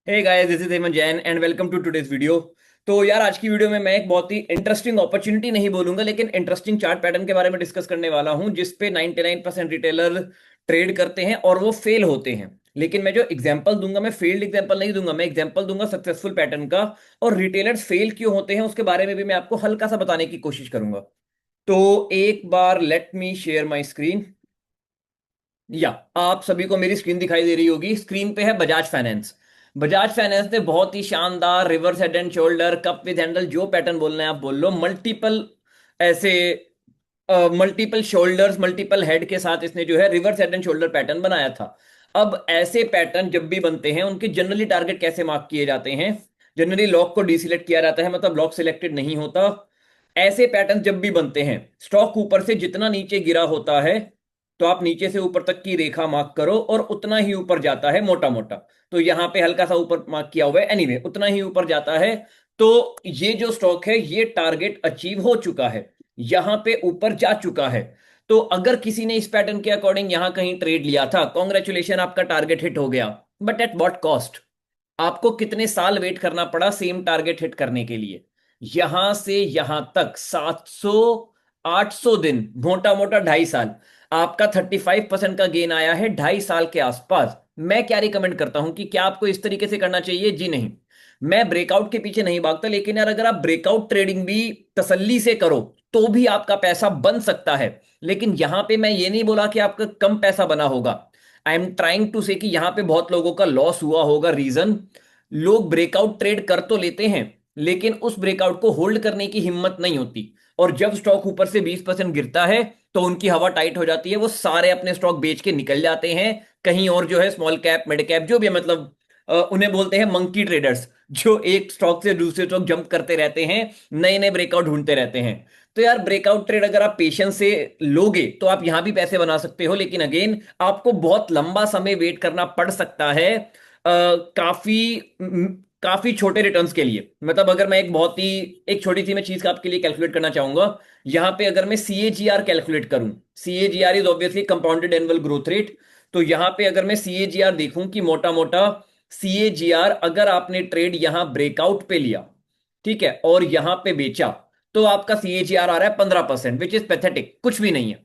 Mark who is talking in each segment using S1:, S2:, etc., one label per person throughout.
S1: Hey guys, this is Hemant Jain and welcome to today's video. तो यार, आज की वीडियो में मैं एक बहुत ही इंटरेस्टिंग अपॉर्चुनिटी नहीं बोलूंगा, लेकिन इंटरेस्टिंग चार्ट पैटर्न के बारे में डिस्कस करने वाला हूं, जिस पे 99% रिटेलर ट्रेड करते हैं और वो फेल होते हैं। लेकिन मैं जो एग्जांपल दूंगा, मैं फेल्ड एग्जांपल नहीं दूंगा, मैं एग्जांपल दूंगा सक्सेसफुल पैटर्न का। और रिटेलर्स फेल क्यों होते हैं उसके बारे में भी मैं आपको हल्का सा बताने की कोशिश करूंगा। तो एक बार let me share my screen. या आप सभी को मेरी स्क्रीन दिखाई दे रही होगी। स्क्रीन पे है बजाज फाइनेंस। बजाज फाइनेंस ने बहुत ही शानदार reverse head and shoulder, cup with handle, जो पैटर्न बोलना है आप बोल लो, मल्टीपल ऐसे मल्टीपल शोल्डर्स, मल्टीपल हेड के साथ इसने जो है reverse head and shoulder pattern बनाया था। अब ऐसे पैटर्न जब भी बनते हैं, उनके जनरली टारगेट कैसे मार्क किए जाते हैं? जनरली लॉक को डीसिलेक्ट किया जाता है, मतलब लॉक सिलेक्टेड नहीं होता। ऐसे पैटर्न जब भी बनते हैं, स्टॉक ऊपर से जितना नीचे गिरा होता है, तो आप नीचे से ऊपर तक की रेखा मार्क करो और उतना ही ऊपर जाता है मोटा मोटा। तो यहां पे हल्का सा ऊपर मार्क किया हुआ है, एनीवे उतना ही ऊपर जाता है। तो ये जो स्टॉक है, ये टारगेट अचीव हो चुका है, यहां पे ऊपर जा चुका है। तो अगर किसी ने इस पैटर्न के अकॉर्डिंग यहां कहीं ट्रेड लिया था, कॉन्ग्रेचुलेशन, आपका टारगेट हिट हो गया। But at what cost? आपको कितने साल वेट करना पड़ा सेम टारगेट हिट करने के लिए? यहां से यहां तक 700 800 दिन, मोटा मोटा 2.5 साल। आपका 35% का गेन आया है 2.5 साल के आसपास। मैं क्या रिकमेंड करता हूं कि क्या आपको इस तरीके से करना चाहिए? जी नहीं। मैं ब्रेकआउट के पीछे नहीं भागता, लेकिन यार अगर आप ब्रेकआउट ट्रेडिंग भी तसल्ली से करो तो भी आपका पैसा बन सकता है। लेकिन यहां पे मैं ये नहीं बोला कि आपका कम पैसा बना होगा। आई एम ट्राइंग टू से कि यहां पे बहुत लोगों का लॉस हुआ होगा। रीजन, लोग ब्रेकआउट ट्रेड कर तो लेते हैं, लेकिन उस ब्रेकआउट को होल्ड करने की हिम्मत नहीं होती। और जब स्टॉक ऊपर से 20% गिरता है, तो उनकी हवा टाइट हो जाती है, वो सारे अपने स्टॉक बेच के निकल जाते हैं कहीं और, जो है स्मॉल कैप, मिड कैप, जो भी है, मतलब उन्हें बोलते हैं मंकी ट्रेडर्स, जो एक स्टॉक से दूसरे स्टॉक जंप करते रहते हैं, नए नए ब्रेकआउट ढूंढते रहते हैं। तो यार, ब्रेकआउट ट्रेड अगर आप पेशेंस से लोगे तो आप यहां भी पैसे बना सकते हो, लेकिन अगेन आपको बहुत लंबा समय वेट करना पड़ सकता है। काफी काफी छोटे रिटर्न्स के लिए। मतलब अगर मैं एक बहुत ही एक छोटी सी मैं चीज आपके लिए कैलकुलेट करना चाहूंगा। यहां पे अगर मैं CAGR कैलकुलेट करूं, CAGR is obviously compounded annual growth rate. तो यहां पे अगर मैं CAGR देखूं कि मोटा मोटा CAGR, अगर आपने ट्रेड यहां ब्रेकआउट पे लिया, ठीक है, और यहां पे बेचा, तो आपका CAGR आ रहा है 15%, विच इज पैथेटिक, कुछ भी नहीं है।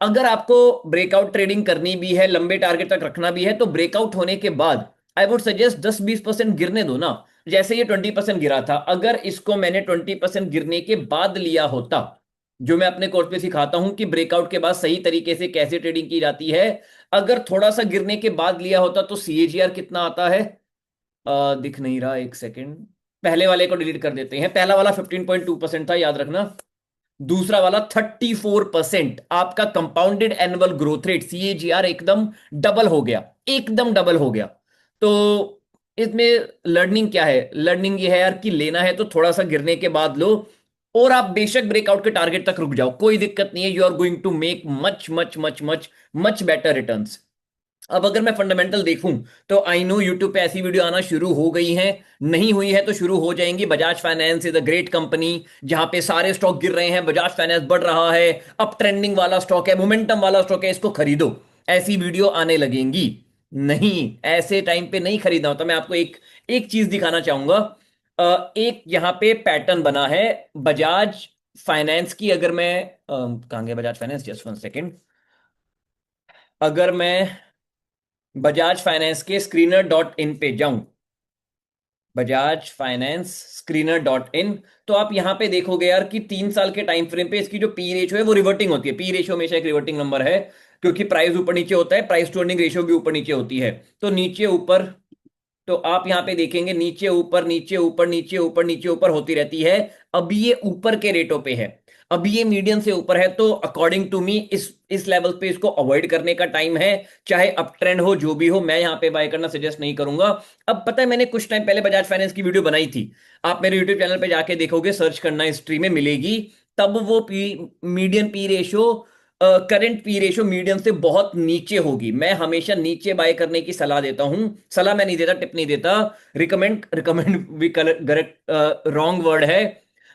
S1: अगर आपको ब्रेकआउट ट्रेडिंग करनी भी है, लंबे टारगेट तक रखना भी है, तो ब्रेकआउट होने के बाद आई वुड सजेस्ट 10-20% गिरने दो ना। जैसे ये 20% गिरा था, अगर इसको मैंने 20% गिरने के बाद लिया होता, जो मैं अपने कोर्स पे सिखाता हूं कि ब्रेकआउट के बाद सही तरीके से कैसे ट्रेडिंग की जाती है, अगर थोड़ा सा गिरने के बाद लिया होता तो CAGR कितना आता है? दिख नहीं रहा, एक सेकेंड। पहले वाले को डिलीट कर देते हैं। पहला वाला 15.2% था, याद रखना। दूसरा वाला 34%। आपका compounded annual growth rate CAGR एकदम डबल हो गया, एकदम डबल हो गया। तो इसमें लर्निंग क्या है? लर्निंग ये है यार कि लेना है तो थोड़ा सा गिरने के बाद लो, और आप बेशक ब्रेकआउट के टारगेट तक रुक जाओ, कोई दिक्कत नहीं है। You are going to make much much much much much better returns. अब अगर मैं फंडामेंटल देखूं, तो आई नो यूट्यूब पे ऐसी वीडियो आना शुरू हो गई हैं, नहीं हुई है तो शुरू हो जाएंगी। Bajaj finance is a great company, जहां पे सारे स्टॉक गिर रहे हैं, बजाज फाइनेंस बढ़ रहा है, अप ट्रेंडिंग वाला स्टॉक है, मोमेंटम वाला स्टॉक है, इसको खरीदो। ऐसी वीडियो आने लगेंगी। नहीं, ऐसे टाइम पे नहीं खरीदना होता। मैं आपको एक एक चीज दिखाना चाहूंगा। एक यहां पे पैटर्न बना है बजाज फाइनेंस की। अगर मैं कहाँ गया बजाज फाइनेंस, जस्ट 1 सेकेंड। अगर मैं बजाज फाइनेंस के screener.in पे जाऊं, बजाज फाइनेंस screener.in, तो आप यहां पे देखोगे यार कि 3 साल के टाइम फ्रेम पे इसकी जो पी रेशियो है वो रिवर्टिंग होती है। पी रेशियो हमेशा एक रिवर्टिंग नंबर है, क्योंकि प्राइस ऊपर नीचे होता है, प्राइस टू अर्निंग रेशियो भी ऊपर नीचे होती है। तो नीचे ऊपर, तो आप यहां पे देखेंगे नीचे ऊपर नीचे ऊपर नीचे ऊपर नीचे ऊपर होती रहती है। अभी ये ऊपर के रेटों पे है, अभी ये मीडियम से ऊपर है, तो अकॉर्डिंग टू मी इस लेवल पे इसको अवॉइड करने का टाइम है। चाहे अप ट्रेंड हो, जो भी हो, मैं यहां पे बाय करना सजेस्ट नहीं करूंगा। अब पता है, मैंने कुछ टाइम पहले बजाज फाइनेंस की वीडियो बनाई थी। आप मेरे यूट्यूब चैनल पे जाके देखोगे, सर्च करना, हिस्ट्री में मिलेगी। तब वो median P ratio, current P ratio medium से बहुत नीचे होगी। मैं हमेशा नीचे बाय करने की सलाह देता हूं। सलाह मैं नहीं देता, टिप नहीं देता। रिकमेंड, रिकमेंड भी करेक्ट, रॉन्ग वर्ड है।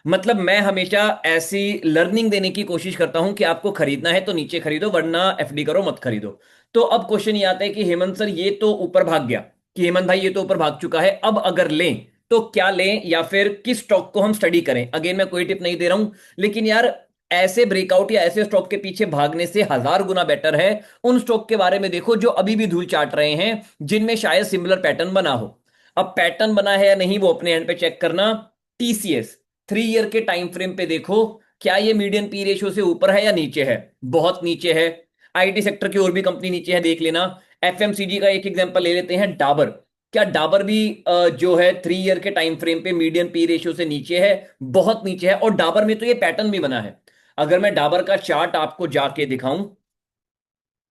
S1: मतलब मैं हमेशा ऐसी लर्निंग देने की कोशिश करता हूं कि आपको खरीदना है तो नीचे खरीदो, वरना FD करो, मत खरीदो। तो अब क्वेश्चन ये आता है कि हेमंत सर, ये तो ऊपर भाग गया, कि हेमंत भाई ये तो ऊपर भाग चुका है, अब अगर लें तो क्या लें या फिर किस स्टॉक को हम स्टडी करें। अगेन मैं कोई टिप नहीं दे रहा हूं, लेकिन यार ऐसे ब्रेकआउट या ऐसे स्टॉक के पीछे भागने से हजार गुना बेटर है उन स्टॉक के बारे में देखो जो अभी भी धूल चाट रहे हैं, जिनमें शायद सिमिलर पैटर्न बना हो। अब पैटर्न बना है या नहीं वो अपने एंड पे चेक करना। टीसीएस 3 ईयर के टाइम फ्रेम पे देखो, क्या ये मीडियन पी रेशियो से ऊपर है या नीचे है? बहुत नीचे है। आईटी सेक्टर की और भी कंपनी नीचे है, देख लेना। एफएमसीजी का एक एग्जांपल ले लेते हैं, डाबर। क्या डाबर भी जो है 3 ईयर के टाइम फ्रेम पे मीडियन पी रेशियो से नीचे है? बहुत नीचे है। और डाबर में तो ये पैटर्न भी बना है। अगर मैं डाबर का चार्ट आपको जाके दिखाऊं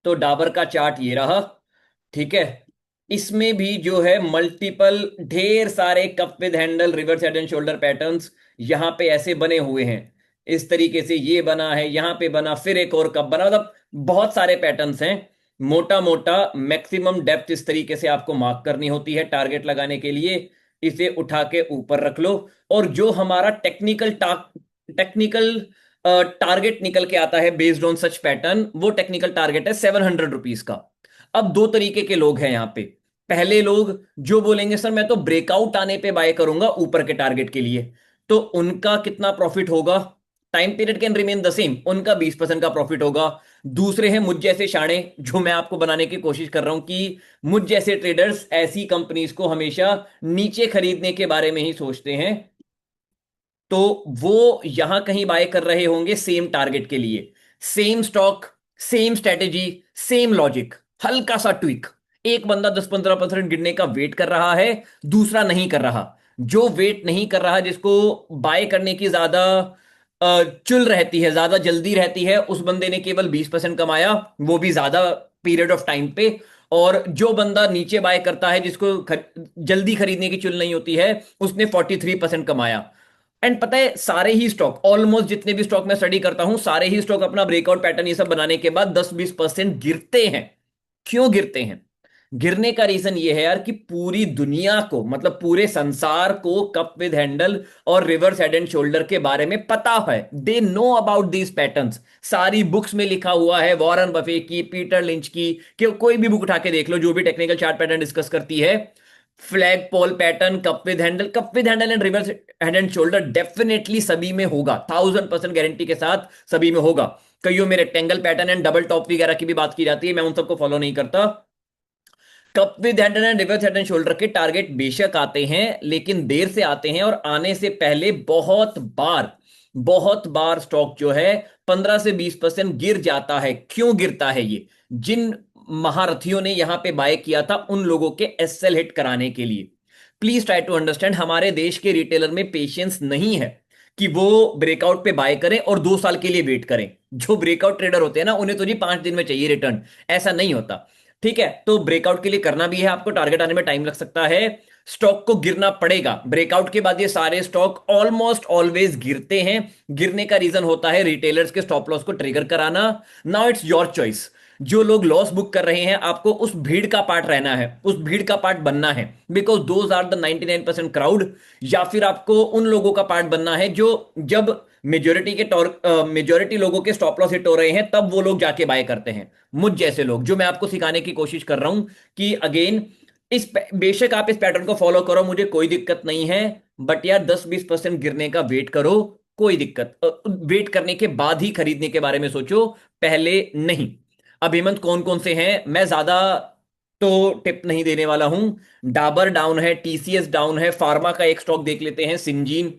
S1: तो डाबर का चार्ट ये रहा, ठीक है। इसमें भी जो है मल्टीपल ढेर सारे cup with handle reverse head and shoulder patterns यहां पे ऐसे बने हुए हैं। इस तरीके से ये बना है, यहां पे बना, फिर एक और कप बना, मतलब बहुत सारे पैटर्न्स हैं। मोटा मोटा मैक्सिमम डेप्थ इस तरीके से आपको मार्क करनी होती है टारगेट लगाने के लिए। इसे उठा के ऊपर रख लो, और जो हमारा टेक्निकल टारगेट निकल के आता है बेस्ड ऑन सच पैटर्न, वो टेक्निकल टारगेट है 700 रुपीज का। अब दो तरीके के लोग हैं यहां पे। पहले लोग जो बोलेंगे सर मैं तो ब्रेकआउट आने पे बाय करूंगा ऊपर के टारगेट के लिए, तो उनका कितना प्रॉफिट होगा? Time period can remain the same, उनका 20% का प्रॉफिट होगा। दूसरे हैं मुझ जैसे शाणे, जो मैं आपको बनाने की कोशिश कर रहा हूं कि मुझ जैसे ट्रेडर्स ऐसी कंपनीज को हमेशा नीचे खरीदने के बारे में ही सोचते हैं, तो वो यहां कहीं बाय कर रहे होंगे सेम टारगेट के लिए। Same stock, same strategy, same logic, हल्का सा ट्विक। एक बंदा 10-15% गिरने का वेट कर रहा है, दूसरा नहीं कर रहा। जो वेट नहीं कर रहा, जिसको बाय करने की ज्यादा चुल रहती है, ज्यादा जल्दी रहती है, उस बंदे ने केवल 20% कमाया, वो भी ज्यादा पीरियड ऑफ टाइम पे। और जो बंदा नीचे बाय करता है, जिसको जल्दी खरीदने की चुल नहीं होती है, उसने 43% कमाया। एंड पता है सारे ही स्टॉक, ऑलमोस्ट जितने भी स्टॉक मैं स्टडी करता हूं, सारे ही स्टॉक अपना ब्रेकआउट पैटर्न ये सब बनाने के बाद 10-20% गिरते हैं। क्यों गिरते हैं? गिरने का रीजन ये है यार कि पूरी दुनिया को, मतलब पूरे संसार को कप विद हैंडल और रिवर्स हेड एंड शोल्डर के बारे में पता है। They know about these patterns. सारी बुक्स में लिखा हुआ है, वॉरेन बफे की, पीटर लिंच की, कि कोई भी बुक उठा के देख लो जो भी टेक्निकल चार्ट पैटर्न डिस्कस करती है। Flag pole pattern, cup with handle and reverse head and shoulder definitely सभी में होगा, 1000% गारंटी के साथ सभी में होगा। कईयों में rectangle pattern and double top वगैरह की भी बात की जाती है, मैं उन सबको फॉलो नहीं करता। Cup with handle and reverse head and shoulder के टारगेट बेशक आते हैं, लेकिन देर से आते हैं, और आने से पहले बहुत बार स्टॉक जो है 15 से 20% गिर जाता है। क्यों गिरता है ये? जिन महारथियों ने यहां पे बाय किया था उन लोगों के एसएल हिट कराने के लिए। प्लीज ट्राई टू अंडरस्टैंड, हमारे देश के रिटेलर में पेशेंस नहीं है कि वो ब्रेकआउट पे बाय करें और 2 साल के लिए वेट करें। जो ब्रेकआउट ट्रेडर होते हैं ना, उन्हें तो जी 5 दिन में चाहिए रिटर्न, ऐसा नहीं होता। ठीक है, तो ब्रेकआउट के लिए करना भी है आपको, टारगेट आने में टाइम लग सकता है, स्टॉक को गिरना पड़ेगा। ब्रेकआउट के बाद ये सारे स्टॉक ऑलमोस्ट ऑलवेज गिरते हैं। गिरने का रीजन होता है रिटेलर्स के स्टॉप लॉस को ट्रिगर कराना। Now it's your choice. जो लोग लॉस बुक कर रहे हैं, आपको उस भीड़ का पार्ट रहना है, उस भीड़ का पार्ट बनना है, because those are the 99% crowd. या फिर आपको उन लोगों का पार्ट बनना है जो, जब मेजोरिटी लोगों के स्टॉप लॉस हिट हो रहे हैं, तब वो लोग जाके बाय करते हैं। मुझ जैसे लोग, जो मैं आपको सिखाने की कोशिश कर रहा हूं कि अगेन, बेशक आप इस पैटर्न को फॉलो करो, मुझे कोई दिक्कत नहीं है, बट यार 10-20% गिरने का वेट करो। कोई दिक्कत, वेट करने के बाद ही खरीदने के बारे में सोचो, पहले नहीं। अब हेमंत कौन कौन से हैं, मैं ज्यादा तो टिप नहीं देने वाला हूं। डाबर डाउन है, टीसीएस डाउन है, फार्मा का एक स्टॉक देख लेते हैं, सिंजीन।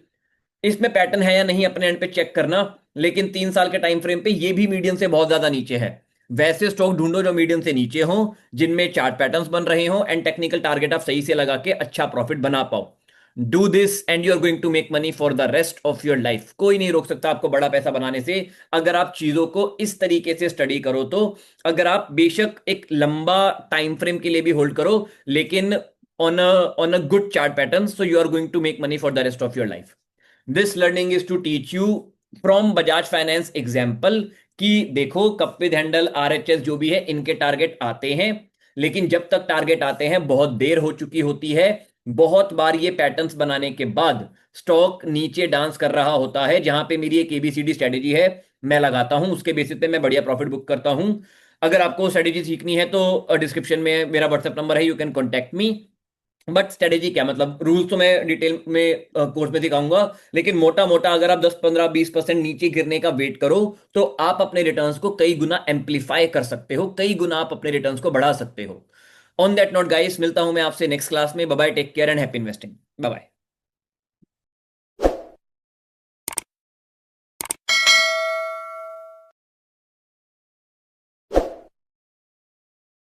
S1: इसमें पैटर्न है या नहीं अपने एंड पे चेक करना, लेकिन 3 साल के टाइम फ्रेम पे ये भी मीडियम से बहुत ज्यादा नीचे है। वैसे स्टॉक ढूंढो जो मीडियम से नीचे हो, जिनमें चार्ट पैटर्न्स बन रहे हो, एंड टेक्निकल टारगेट आप सही से लगा के अच्छा प्रॉफिट बना पाओ। Do this and you are going to make money for the rest of your life. कोई नहीं रोक सकता आपको बड़ा पैसा बनाने से, अगर आप चीजों को इस तरीके से स्टडी करो तो। अगर आप बेशक एक लंबा टाइम फ्रेम के लिए भी होल्ड करो, लेकिन on a good chart pattern, so you are going to make money for the rest of your life. This learning is to teach you from Bajaj finance example, कि देखो कप विद हैंडल, आरएचएस जो भी है, इनके target आते हैं, लेकिन जब तक टारगेट आते हैं बहुत देर हो चुकी होती है। बहुत बार ये पैटर्न्स बनाने के बाद स्टॉक नीचे डांस कर रहा होता है, जहां पे मेरी एक एबीसीडी स्ट्रेटेजी है, मैं लगाता हूं, उसके बेसिस पे मैं बढ़िया प्रॉफिट बुक करता हूं। अगर आपको स्ट्रेटेजी सीखनी है तो डिस्क्रिप्शन में मेरा व्हाट्सएप नंबर है, you can contact me. But strategy क्या, मतलब रूल्स तो मैं डिटेल में कोर्स में दिखाऊंगा, लेकिन मोटा मोटा अगर आप 10 15 20% नीचे गिरने का वेट करो तो आप अपने रिटर्न्स को कई गुना एम्पलीफाई कर सकते हो, कई गुना आप अपने रिटर्न्स को बढ़ा सकते हो। ऑन दैट नोट गाइस, मिलता हूं मैं आपसे नेक्स्ट क्लास में। Bye bye, take care and happy investing. Bye bye.